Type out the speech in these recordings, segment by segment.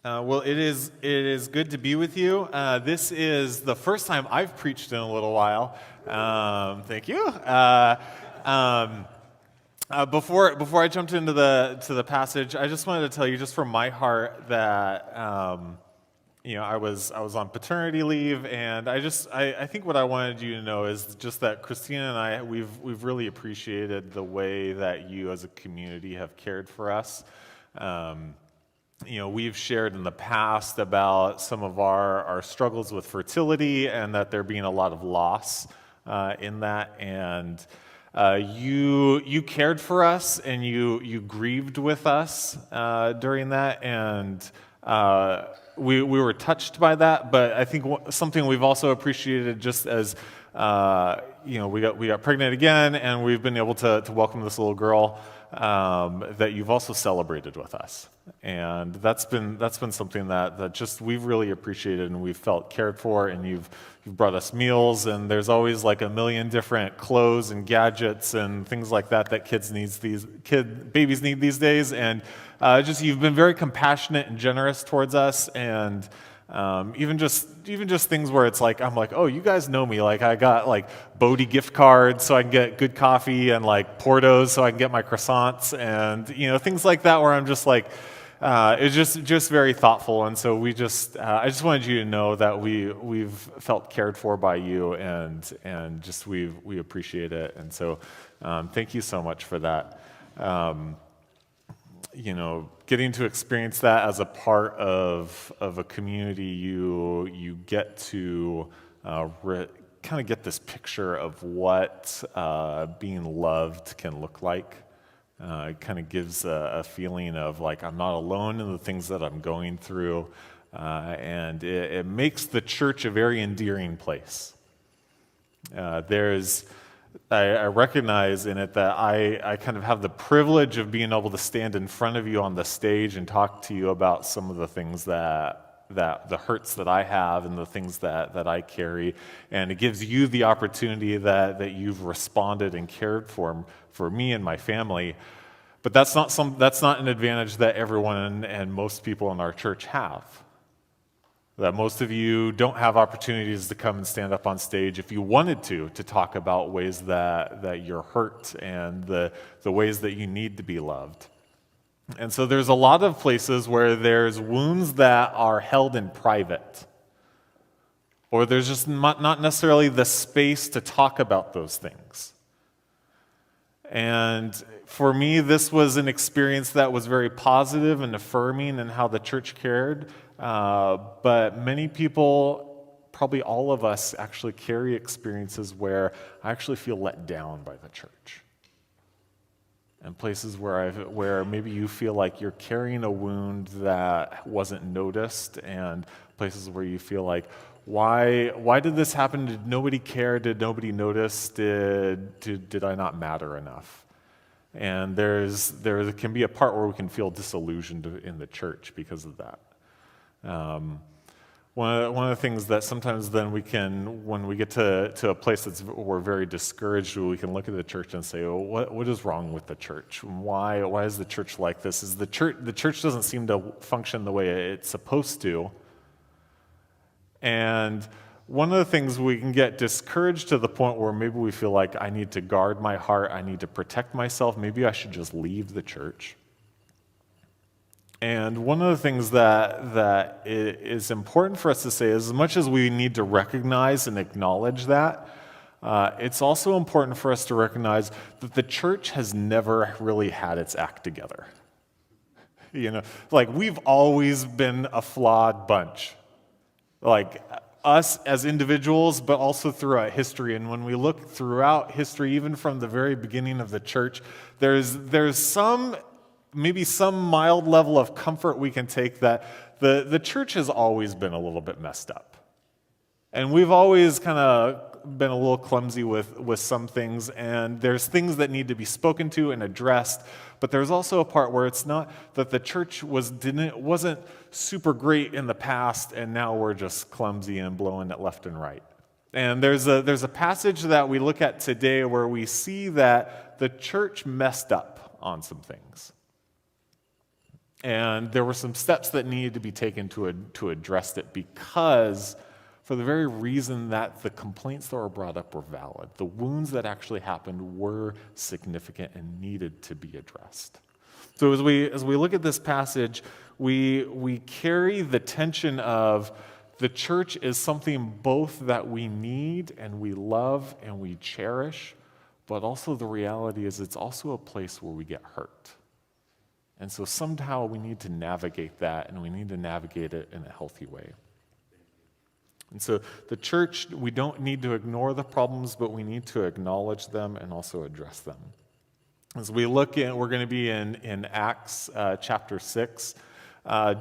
Well, it is good to be with you. This is the first time I've preached in a little while. Thank you. Um, before I jumped into the passage, I just wanted to tell you, just from my heart, that I was on paternity leave, and I think what I wanted you to know is just that Christina and I we've really appreciated the way that you as a community have cared for us. We've shared in the past about some of our struggles with fertility, and that there being a lot of loss in that. And you cared for us, and you grieved with us during that, and we were touched by that. But I think something we've also appreciated, just as we got pregnant again, and we've been able to welcome this little girl, that you've also celebrated with us. And that's been something that just we've really appreciated, and we've felt cared for. And you've brought us meals, and there's always like a million different clothes and gadgets and things like that babies need these days. And just you've been very compassionate and generous towards us. And even just things where it's like, I'm like, oh, you guys know me. Like, I got like Bodie gift cards so I can get good coffee, and like Portos so I can get my croissants, and things like that, where I'm just like, it's just very thoughtful. And so I just wanted you to know that we've felt cared for by you, and just we appreciate it. And so thank you so much for that. Getting to experience that as a part of a community, you get to kind of get this picture of what being loved can look like. It kind of gives a feeling of like, I'm not alone in the things that I'm going through, and it makes the church a very endearing place. I recognize in it that I kind of have the privilege of being able to stand in front of you on the stage and talk to you about some of the things that the hurts that I have, and the things that I carry. And it gives you the opportunity that you've responded and cared for me and my family. But that's not an advantage that everyone and most people in our church have. That most of you don't have opportunities to come and stand up on stage if you wanted to talk about ways that you're hurt, and the ways that you need to be loved. And so there's a lot of places where there's wounds that are held in private, or there's just not necessarily the space to talk about those things. And for me, this was an experience that was very positive and affirming in how the church cared. But many people, probably all of us, actually carry experiences where I actually feel let down by the church. And places where maybe you feel like you're carrying a wound that wasn't noticed, and places where you feel like, why did this happen? Did nobody care? Did nobody notice? Did I not matter enough? And there can be a part where we can feel disillusioned in the church because of that. One of the things that sometimes then when we get to a place we're very discouraged, we can look at the church and say, oh, what is wrong with the church? Why is the church like this? The church doesn't seem to function the way it's supposed to. And one of the things, we can get discouraged to the point where maybe we feel like, I need to guard my heart, I need to protect myself, maybe I should just leave the church. And one of the things that is important for us to say is, as much as we need to recognize and acknowledge that, it's also important for us to recognize that the church has never really had its act together. Like, we've always been a flawed bunch. Like, us as individuals, but also throughout history. And when we look throughout history, even from the very beginning of the church, there's maybe some mild level of comfort we can take that the church has always been a little bit messed up. And we've always kind of been a little clumsy with some things, and there's things that need to be spoken to and addressed. But there's also a part where it's not that the church wasn't super great in the past, and now we're just clumsy and blowing it left and right. And there's a passage that we look at today where we see that the church messed up on some things. And there were some steps that needed to be taken to address it because for the very reason that the complaints that were brought up were valid. The wounds that actually happened were significant and needed to be addressed. So as we look at this passage, we carry the tension of the church is something both that we need and we love and we cherish, but also the reality is it's also a place where we get hurt. And so somehow we need to navigate that, and we need to navigate it in a healthy way. And so the church, we don't need to ignore the problems, but we need to acknowledge them and also address them. As we look in, we're going to be in Acts chapter 6.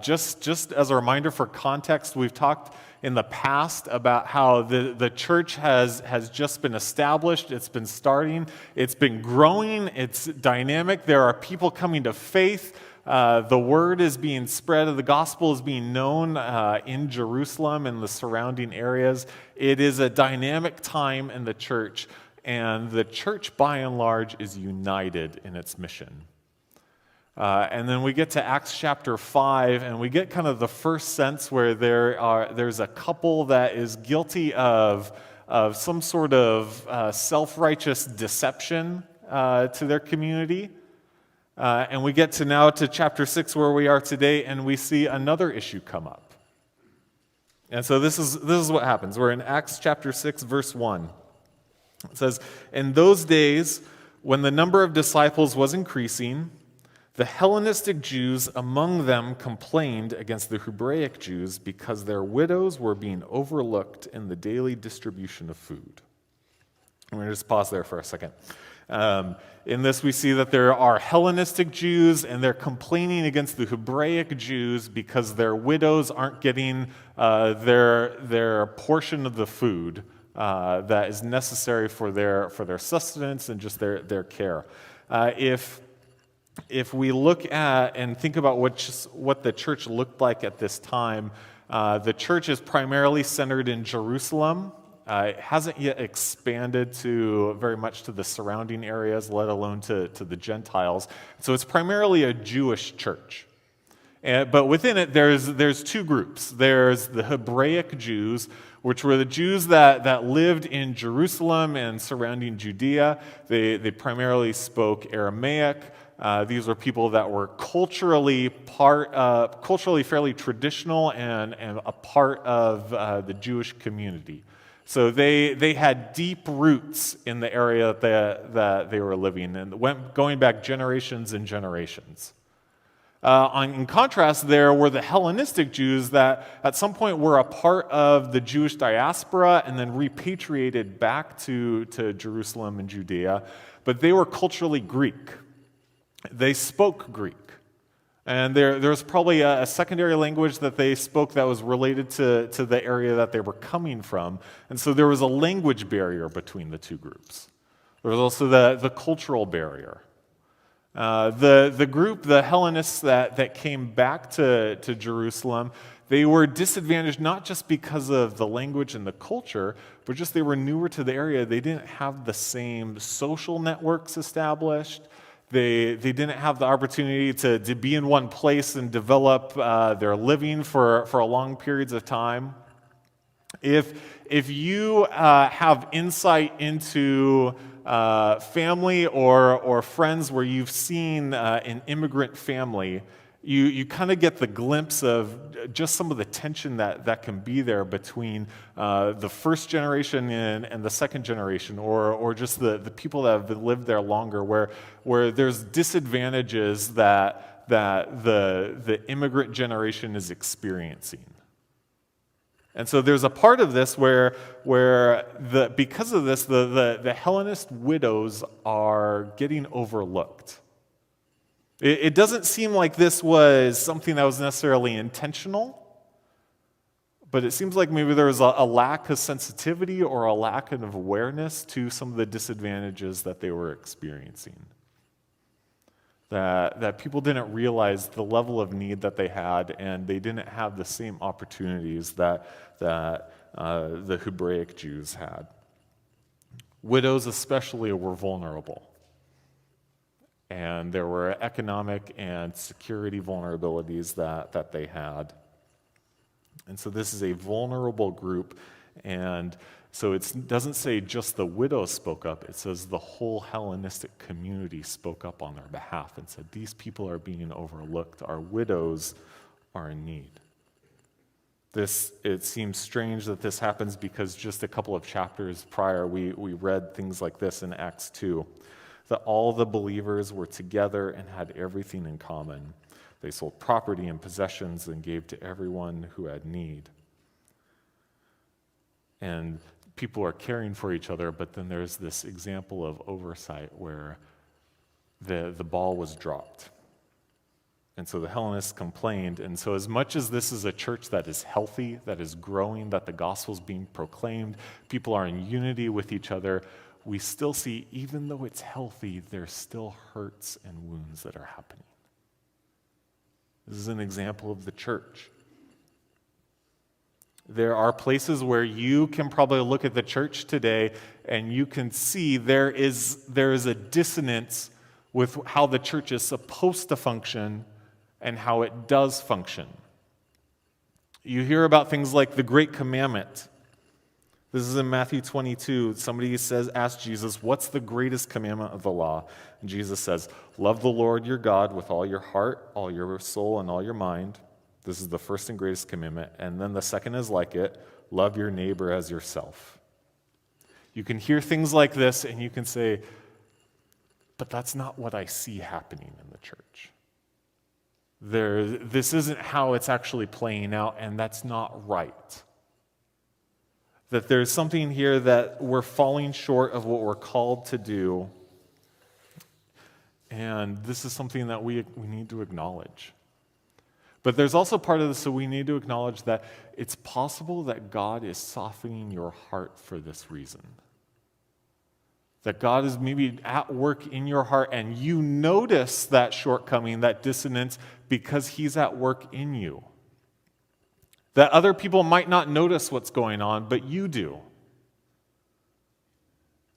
Just as a reminder for context, we've talked in the past about how the church has just been established, it's been starting, it's been growing, it's dynamic, there are people coming to faith, the word is being spread, the gospel is being known in Jerusalem and the surrounding areas. It is a dynamic time in the church, and the church by and large is united in its mission. And then we get to Acts chapter 5, and we get kind of the first sense where there's a couple that is guilty of some sort of self-righteous deception to their community. And we get to chapter 6 where we are today, and we see another issue come up. And so this is what happens. We're in Acts chapter 6, verse 1. It says, "In those days, when the number of disciples was increasing, the Hellenistic Jews among them complained against the Hebraic Jews because their widows were being overlooked in the daily distribution of food." I'm going to just pause there for a second. In this, we see that there are Hellenistic Jews, and they're complaining against the Hebraic Jews because their widows aren't getting their portion of the food that is necessary for their sustenance and just their care. If we look at and think about what the church looked like at this time, the church is primarily centered in Jerusalem. It hasn't yet expanded very much to the surrounding areas, let alone to the Gentiles. So it's primarily a Jewish church. But within it, there's two groups. There's the Hebraic Jews, which were the Jews that lived in Jerusalem and surrounding Judea. They primarily spoke Aramaic. These were people that were culturally fairly traditional and a part of the Jewish community. So they had deep roots in the area that they were living in, going back generations and generations. In contrast, there were the Hellenistic Jews that at some point were a part of the Jewish diaspora and then repatriated back to Jerusalem and Judea, but they were culturally Greek. They spoke Greek. And there was probably a secondary language that they spoke that was related to the area that they were coming from. And so there was a language barrier between the two groups. There was also the cultural barrier. The group, the Hellenists that came back to Jerusalem, they were disadvantaged not just because of the language and the culture, but just they were newer to the area. They didn't have the same social networks established. They didn't have the opportunity to be in one place and develop their living for long periods of time. If you have insight into family or friends where you've seen an immigrant family, you kind of get the glimpse of just some of the tension that can be there between the first generation and the second generation, or just the people that have lived there longer, where there's disadvantages that the immigrant generation is experiencing. And so there's a part of this where because of this, the Hellenist widows are getting overlooked. It doesn't seem like this was something that was necessarily intentional, but it seems like maybe there was a lack of sensitivity or a lack of awareness to some of the disadvantages that they were experiencing. That people didn't realize the level of need that they had, and they didn't have the same opportunities that the Hebraic Jews had. Widows especially were vulnerable. And there were economic and security vulnerabilities that they had. And so this is a vulnerable group. And so it doesn't say just the widows spoke up. It says the whole Hellenistic community spoke up on their behalf and said, these people are being overlooked. Our widows are in need. It seems strange that this happens because just a couple of chapters prior, we read things like this in Acts 2, that all the believers were together and had everything in common. They sold property and possessions and gave to everyone who had need. And people are caring for each other, but then there's this example of oversight where the ball was dropped. And so the Hellenists complained. And so as much as this is a church that is healthy, that is growing, that the gospel's being proclaimed, people are in unity with each other, we still see, even though it's healthy, there's still hurts and wounds that are happening. This is an example of the church. There are places where you can probably look at the church today and you can see there is a dissonance with how the church is supposed to function and how it does function. You hear about things like the Great Commandment. This is in Matthew 22. Somebody asks Jesus, what's the greatest commandment of the law? And Jesus says, love the Lord your God with all your heart, all your soul, and all your mind. This is the first and greatest commandment. And then the second is like it, love your neighbor as yourself. You can hear things like this and you can say, but that's not what I see happening in the church. This isn't how it's actually playing out, and that's not right. That there's something here that we're falling short of what we're called to do, and this is something that we need to acknowledge. But there's also part of this, so we need to acknowledge that it's possible that God is softening your heart for this reason. That God is maybe at work in your heart and you notice that shortcoming, that dissonance, because he's at work in you. That other people might not notice what's going on, but you do.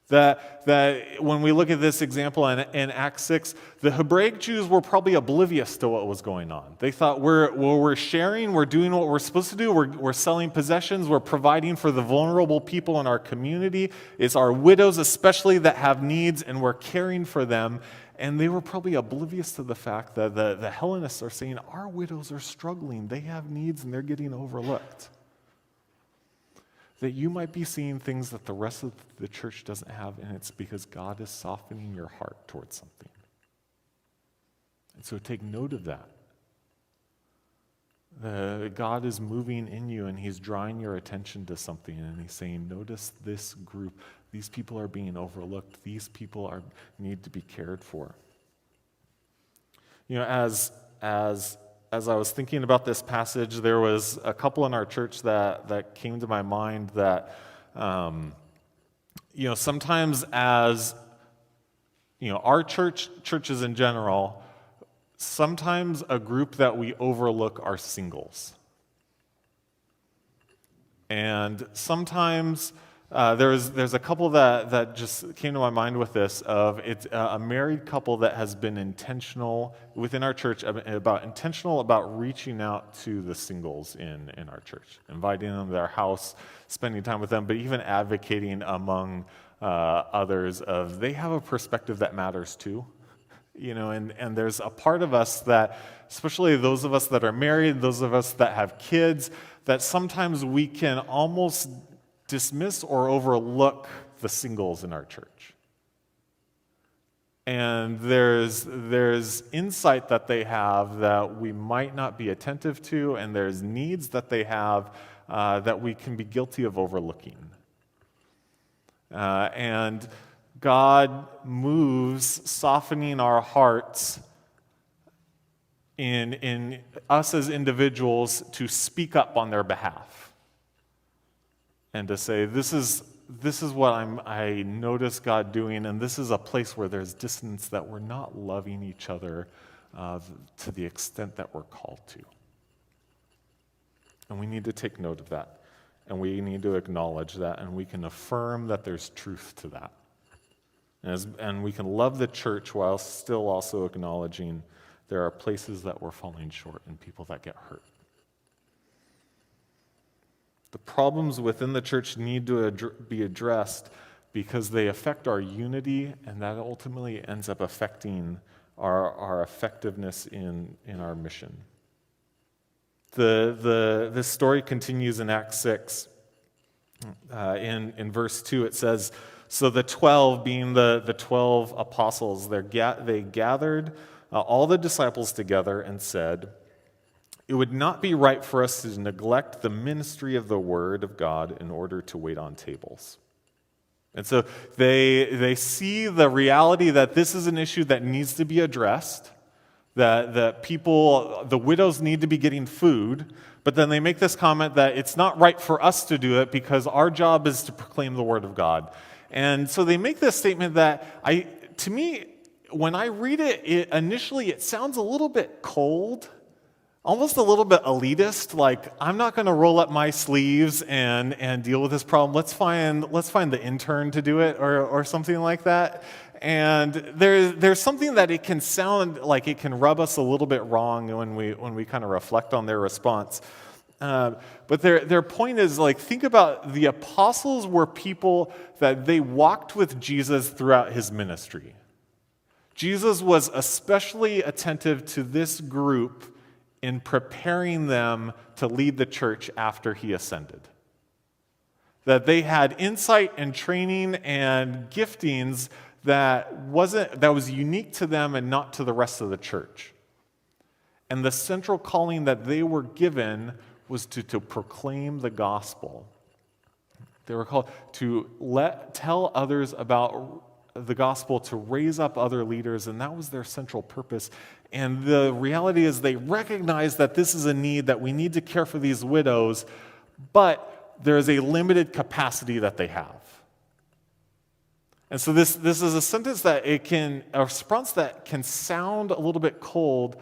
That when we look at this example in Acts 6, the Hebraic Jews were probably oblivious to what was going on. They thought, we're sharing, we're doing what we're supposed to do, we're selling possessions, we're providing for the vulnerable people in our community. It's our widows especially that have needs, and we're caring for them. And they were probably oblivious to the fact that the Hellenists are saying, our widows are struggling, they have needs, and they're getting overlooked. That you might be seeing things that the rest of the church doesn't have, and it's because God is softening your heart towards something. And so take note of that. God is moving in you, and he's drawing your attention to something, and he's saying, notice this group. These people are being overlooked. These people need to be cared for. You know, as I was thinking about this passage, there was a couple in our church that came to my mind that, sometimes as, our churches in general, sometimes a group that we overlook are singles. And sometimes there's a couple that just came to my mind with this of it's a married couple that has been intentional within our church about reaching out to the singles in our church, inviting them to their house, spending time with them, but even advocating among others of they have a perspective that matters too. And there's a part of us that, especially those of us that are married, those of us that have kids, that sometimes we can almost dismiss or overlook the singles in our church. And there's insight that they have that we might not be attentive to, and there's needs that they have that we can be guilty of overlooking. And God moves, softening our hearts in us as individuals to speak up on their behalf. And to say, this is what I notice God doing, and this is a place where there's distance that we're not loving each other to the extent that we're called to. And we need to take note of that, and we need to acknowledge that, and we can affirm that there's truth to that. And we can love the church while still also acknowledging there are places that we're falling short and people that get hurt. The problems within the church need to be addressed because they affect our unity, and that ultimately ends up affecting our effectiveness in our mission. This story continues in Acts 6. In verse 2, it says, "So the 12, being the 12 apostles, they gathered all the disciples together and said, 'It would not be right for us to neglect the ministry of the word of God in order to wait on tables.'" And so they see the reality that this is an issue that needs to be addressed, that the widows need to be getting food, but then they make this comment that it's not right for us to do it because our job is to proclaim the word of God. And so they make this statement that, to me, when I read it, initially it sounds a little bit cold, almost a little bit elitist, like I'm not going to roll up my sleeves and deal with this problem. Let's find the intern to do it or something like that. And there's something that it can sound like it can rub us a little bit wrong when we kind of reflect on their response. But their point is, like, think about the apostles were people that they walked with Jesus throughout his ministry. Jesus was especially attentive to this group in preparing them to lead the church after he ascended. That they had insight and training and giftings that was unique to them and not to the rest of the church. And the central calling that they were given was to proclaim the gospel. They were called to tell others about the gospel, to raise up other leaders, and that was their central purpose. And the reality is they recognize that this is a need, that we need to care for these widows, but there is a limited capacity that they have. And so this is a sentence that a response that can sound a little bit cold,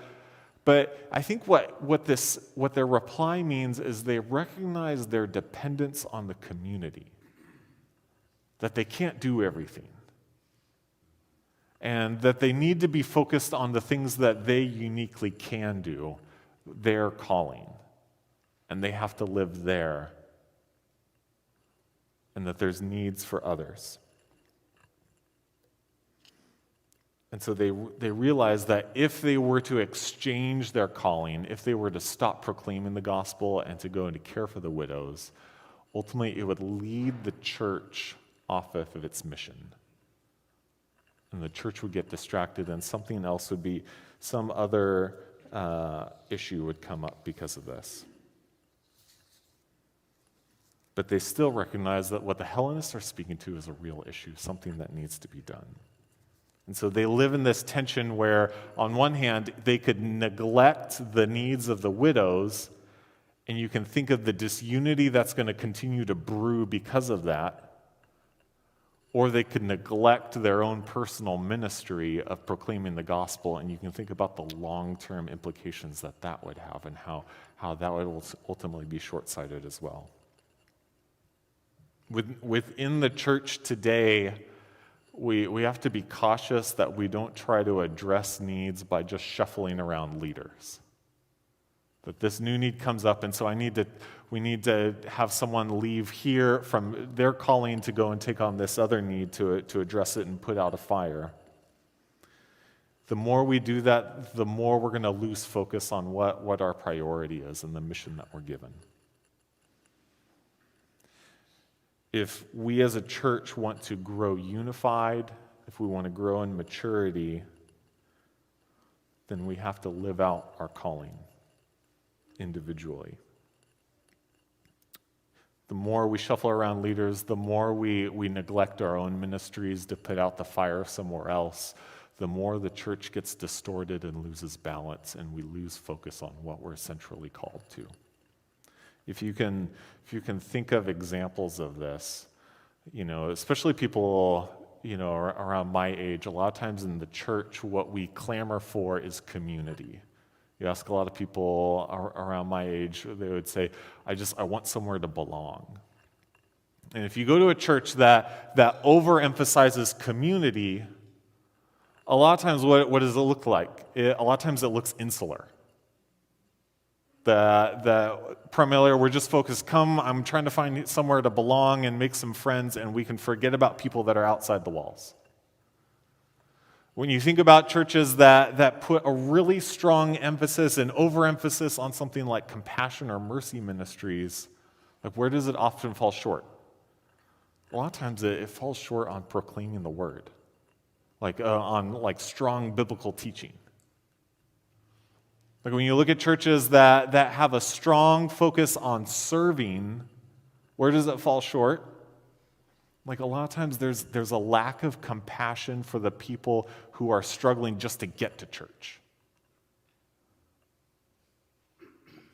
but I think what their reply means is they recognize their dependence on the community, that they can't do everything, and that they need to be focused on the things that they uniquely can do, their calling, and they have to live there, and that there's needs for others. And so they realized that if they were to exchange their calling, if they were to stop proclaiming the gospel and to go and to care for the widows, ultimately it would lead the church off of its mission. And the church would get distracted, and something else would be, some other issue would come up because of this. But they still recognize that what the Hellenists are speaking to is a real issue, something that needs to be done. And so they live in this tension where, on one hand, they could neglect the needs of the widows, and you can think of the disunity that's going to continue to brew because of that. Or they could neglect their own personal ministry of proclaiming the gospel, and you can think about the long-term implications that would have and how that would ultimately be short-sighted as well. Within the church today, we have to be cautious that we don't try to address needs by just shuffling around leaders. That this new need comes up, and so we need to have someone leave here from their calling to go and take on this other need to address it and put out a fire. The more we do that, the more we're going to lose focus on what our priority is and the mission that we're given. If we as a church want to grow unified, if we want to grow in maturity, then we have to live out our calling individually. The more we shuffle around leaders, the more we neglect our own ministries to put out the fire somewhere else, the more the church gets distorted and loses balance, and we lose focus on what we're centrally called to. If you can think of examples of this, especially people, around my age, a lot of times in the church, what we clamor for is community. You ask a lot of people around my age, they would say, I want somewhere to belong. And if you go to a church that overemphasizes community, a lot of times what does it look like? A lot of times it looks insular. That primarily we're just focused, I'm trying to find somewhere to belong and make some friends, and we can forget about people that are outside the walls. When you think about churches that put a really strong emphasis and overemphasis on something like compassion or mercy ministries, like where does it often fall short? A lot of times it falls short on proclaiming the word, on strong biblical teaching. Like when you look at churches that have a strong focus on serving, where does it fall short? Like a lot of times there's a lack of compassion for the people who are struggling just to get to church.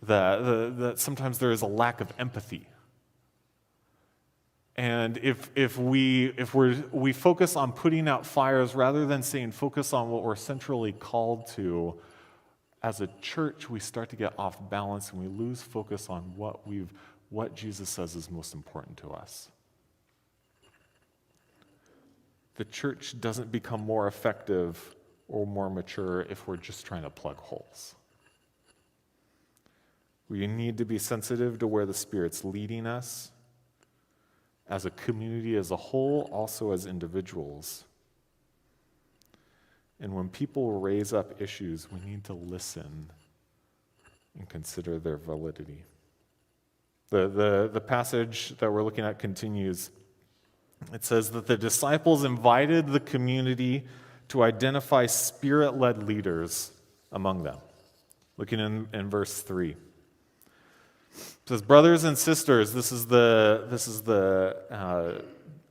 That sometimes there is a lack of empathy. And if we focus on putting out fires rather than saying focus on what we're centrally called to, as a church we start to get off balance and we lose focus on what Jesus says is most important to us. The church doesn't become more effective or more mature if we're just trying to plug holes. We need to be sensitive to where the Spirit's leading us as a community as a whole, also as individuals. And when people raise up issues, we need to listen and consider their validity. The passage that we're looking at continues. It says that the disciples invited the community to identify Spirit-led leaders among them. Looking in verse 3. It says, brothers and sisters, this is the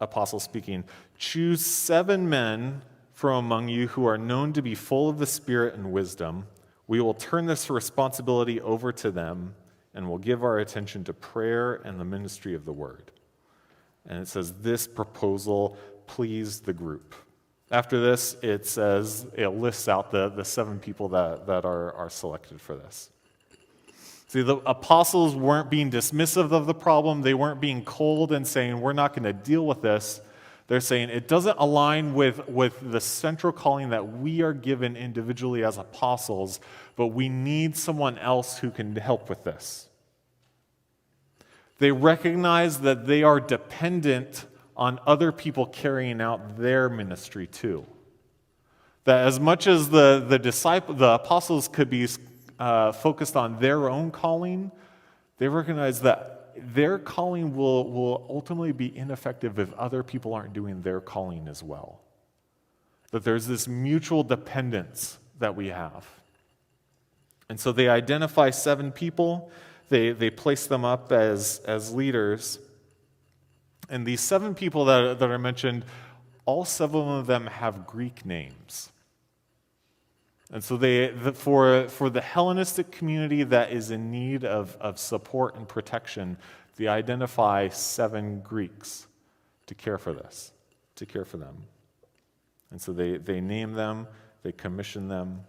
apostle speaking, choose 7 men from among you who are known to be full of the Spirit and wisdom. We will turn this responsibility over to them and will give our attention to prayer and the ministry of the word. And it says, this proposal pleased the group. After this, it lists out the 7 people that are selected for this. See, the apostles weren't being dismissive of the problem. They weren't being cold and saying, we're not going to deal with this. They're saying it doesn't align with the central calling that we are given individually as apostles, but we need someone else who can help with this. They recognize that they are dependent on other people carrying out their ministry too. That as much as the apostles could be focused on their own calling, they recognize that their calling will ultimately be ineffective if other people aren't doing their calling as well. That there's this mutual dependence that we have. And so they identify 7 people. They place them up as leaders. And these 7 people that are mentioned, all 7 of them have Greek names. And so for the Hellenistic community that is in need of support and protection, they identify 7 Greeks to care for them. And so they name them, they commission them.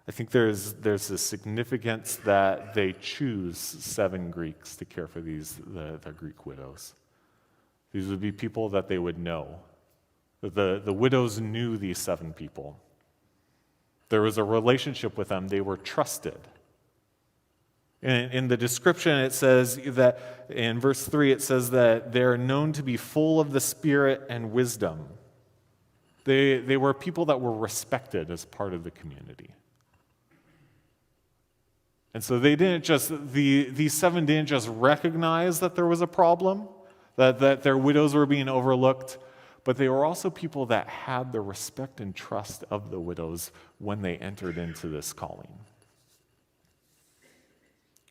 I think there's a significance that they choose 7 Greeks to care for the Greek widows. These would be people that they would know. The widows knew these 7 people. There was a relationship with them. They were trusted. In the description, it says that, in verse 3, it says that they're known to be full of the Spirit and wisdom. They were people that were respected as part of the community. And so these 7 didn't just recognize that there was a problem, that their widows were being overlooked, but they were also people that had the respect and trust of the widows when they entered into this calling.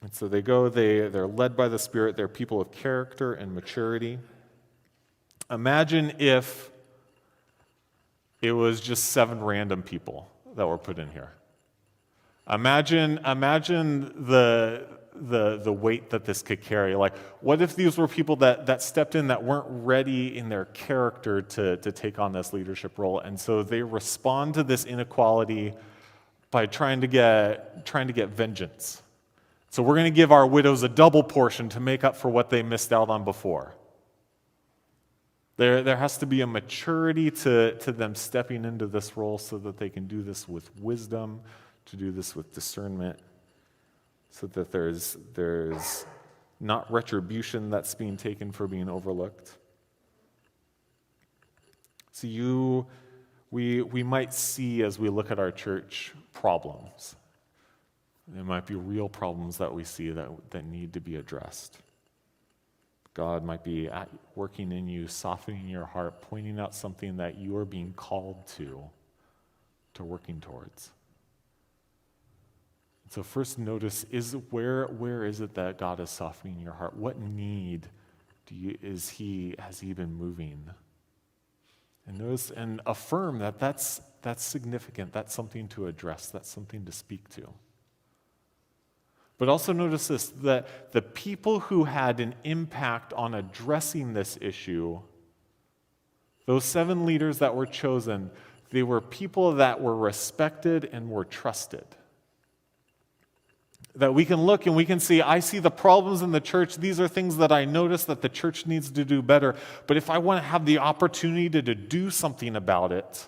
And so they're led by the Spirit, they're people of character and maturity. Imagine if it was just 7 random people that were put in here. Imagine the weight that this could carry. Like, what if these were people that stepped in that weren't ready in their character to take on this leadership role, and so they respond to this inequality by trying to get vengeance. So we're going to give our widows a double portion to make up for what they missed out on before. There has to be a maturity to them stepping into this role so that they can do this with wisdom, to do this with discernment, so that there's not retribution that's being taken for being overlooked. So we might see as we look at our church problems. There might be real problems that we see that need to be addressed. God might be working in you, softening your heart, pointing out something that you are being called to working towards. So first notice, where is it that God is softening your heart? What need has he been moving? And notice and affirm that's significant. That's something to address. That's something to speak to. But also notice this, that the people who had an impact on addressing this issue, those 7 leaders that were chosen, they were people that were respected and were trusted. That we can look and we can see, I see the problems in the church. These are things that I notice that the church needs to do better. But if I want to have the opportunity to do something about it,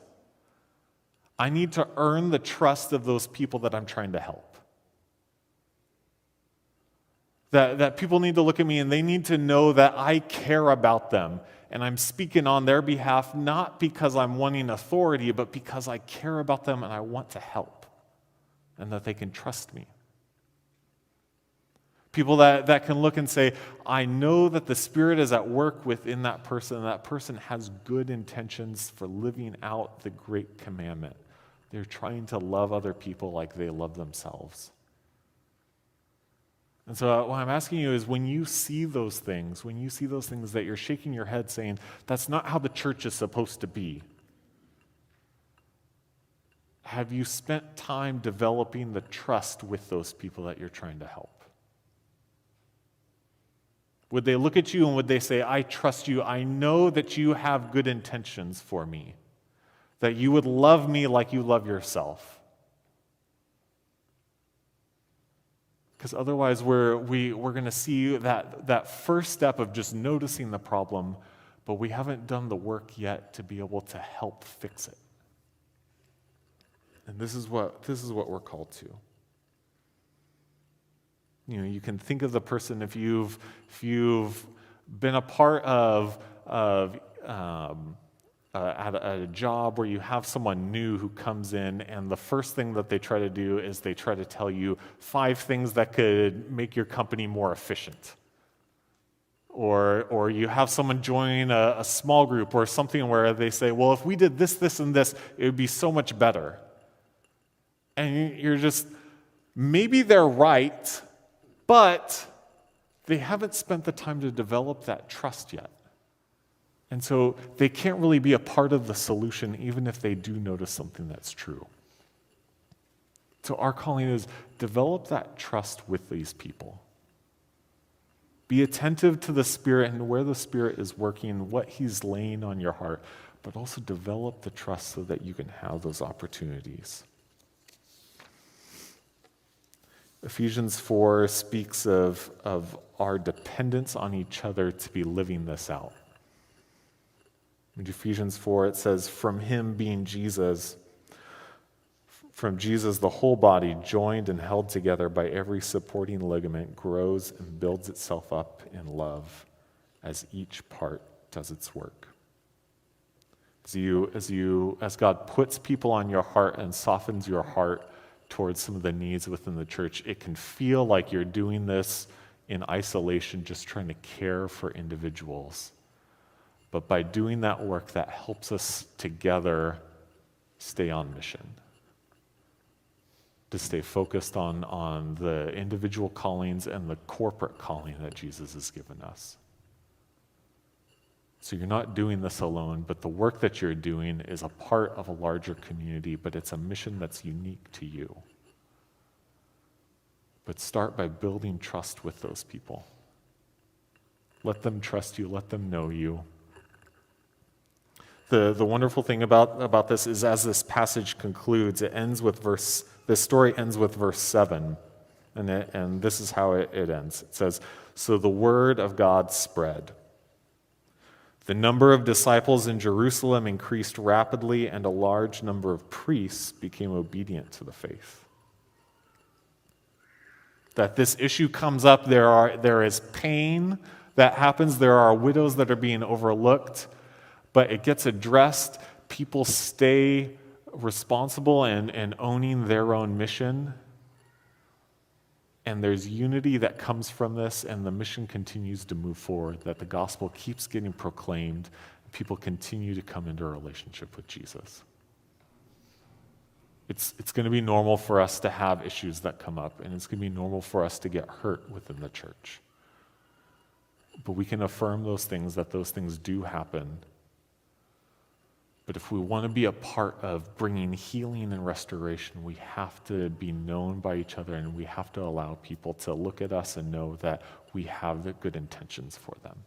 I need to earn the trust of those people that I'm trying to help. That people need to look at me and they need to know that I care about them and I'm speaking on their behalf, not because I'm wanting authority, but because I care about them and I want to help and that they can trust me. People that can look and say, I know that the Spirit is at work within that person and that person has good intentions for living out the great commandment. They're trying to love other people like they love themselves. And so what I'm asking you is when you see those things that you're shaking your head saying, that's not how the church is supposed to be. Have you spent time developing the trust with those people that you're trying to help? Would they look at you and would they say, I trust you, I know that you have good intentions for me, that you would love me like you love yourself? Because otherwise we're going to see that first step of just noticing the problem, but we haven't done the work yet to be able to help fix it. And this is what we're called to. You know, you can think of the person if you've been a part of at a job where you have someone new who comes in and the first thing that they try to do is they try to tell you 5 things that could make your company more efficient. Or you have someone join a small group or something where they say, well, if we did this, this, and this, it would be so much better. And you're just, maybe they're right, but they haven't spent the time to develop that trust yet. And so they can't really be a part of the solution even if they do notice something that's true. So our calling is develop that trust with these people. Be attentive to the Spirit and where the Spirit is working, what He's laying on your heart, but also develop the trust so that you can have those opportunities. Ephesians 4 speaks of our dependence on each other to be living this out. In Ephesians 4, it says, from Him being Jesus, from Jesus, the whole body, joined and held together by every supporting ligament, grows and builds itself up in love as each part does its work. As God puts people on your heart and softens your heart towards some of the needs within the church, it can feel like you're doing this in isolation, just trying to care for individuals. But by doing that work, that helps us together stay on mission, to stay focused on the individual callings and the corporate calling that Jesus has given us. So you're not doing this alone, but the work that you're doing is a part of a larger community, but it's a mission that's unique to you. But start by building trust with those people. Let them trust you, let them know you. The wonderful thing about this is as this passage concludes, this story ends with verse 7, and this is how it ends. It says, so the word of God spread The number of disciples in Jerusalem increased rapidly, and a large number of priests became obedient to the faith. That this issue comes up, there is pain that happens, there are widows that are being overlooked, but it gets addressed. People stay responsible and owning their own mission. And there's unity that comes from this, and the mission continues to move forward, that the gospel keeps getting proclaimed, and people continue to come into a relationship with Jesus. It's going to be normal for us to have issues that come up, and it's going to be normal for us to get hurt within the church. But we can affirm those things, that those things do happen. But if we want to be a part of bringing healing and restoration, we have to be known by each other, and we have to allow people to look at us and know that we have the good intentions for them.